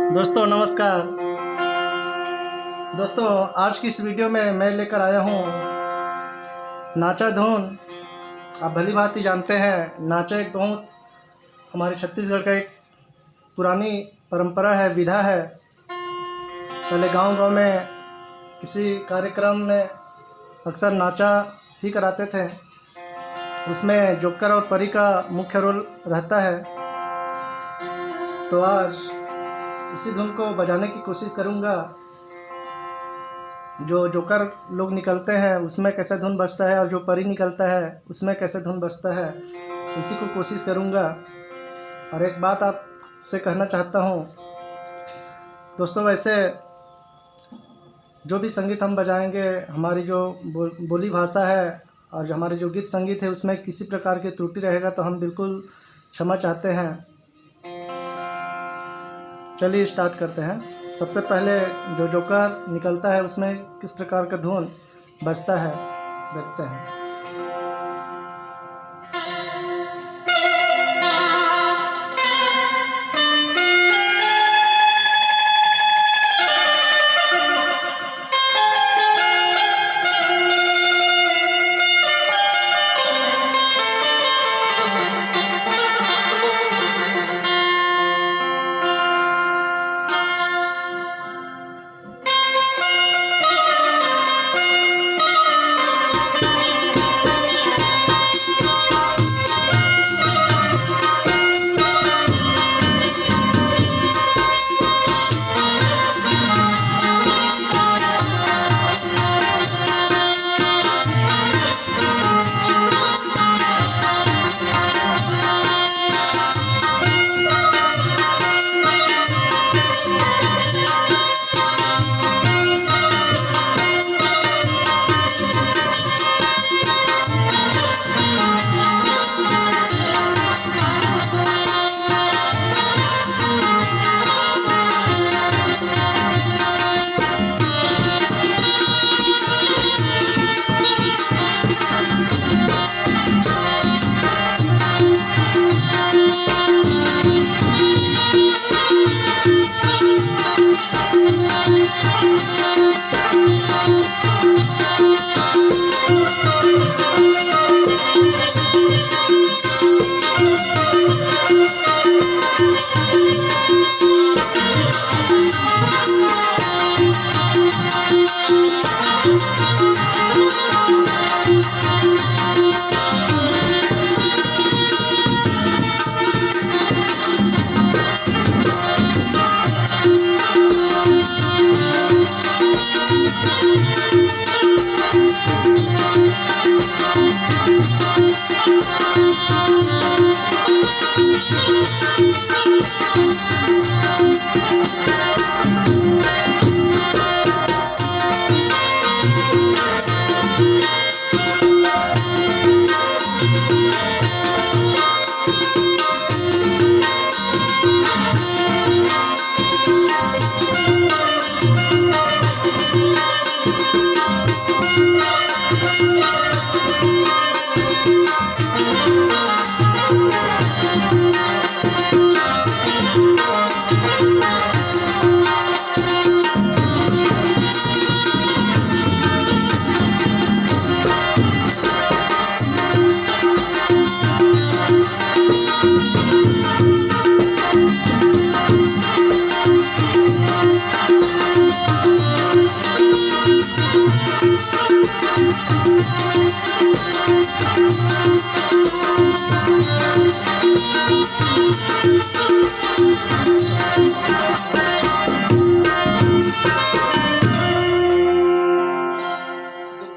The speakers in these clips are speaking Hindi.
दोस्तों नमस्कार। दोस्तों आज की इस वीडियो में मैं लेकर आया हूँ नाचा धुन। आप भली भांति जानते हैं नाचा एक बहुत हमारे छत्तीसगढ़ का एक पुरानी परंपरा है, विधा है। पहले गांव-गांव में किसी कार्यक्रम में अक्सर नाचा ही कराते थे। उसमें जोकर और परी का मुख्य रोल रहता है। तो आज इसी धुन को बजाने की कोशिश करूँगा। जो जोकर लोग निकलते हैं उसमें कैसे धुन बजता है और जो परी निकलता है उसमें कैसे धुन बजता है, उसी को कोशिश करूँगा। और एक बात आपसे कहना चाहता हूँ दोस्तों, वैसे जो भी संगीत हम बजाएंगे, हमारी जो बोली भाषा है और जो हमारे जो गीत संगीत है उसमें किसी प्रकार की त्रुटि रहेगा तो हम बिल्कुल क्षमा चाहते हैं। चलिए स्टार्ट करते हैं। सबसे पहले जो जोकर निकलता है उसमें किस प्रकार का धुन बजता है देखते हैं।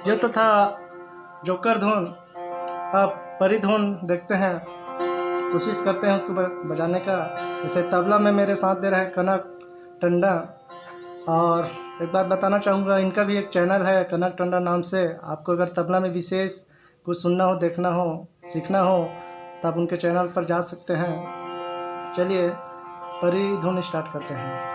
ये तो था जोकर धुन। अब परी धुन देखते हैं, कोशिश करते हैं उसको बजाने का। जैसे तबला में मेरे साथ दे रहा है कनक टंडा। और एक बात बताना चाहूँगा, इनका भी एक चैनल है कनक टंडा नाम से। आपको अगर तबला में विशेष कुछ सुनना हो, देखना हो, सीखना हो तो आप उनके चैनल पर जा सकते हैं। चलिए परी धुन स्टार्ट करते हैं।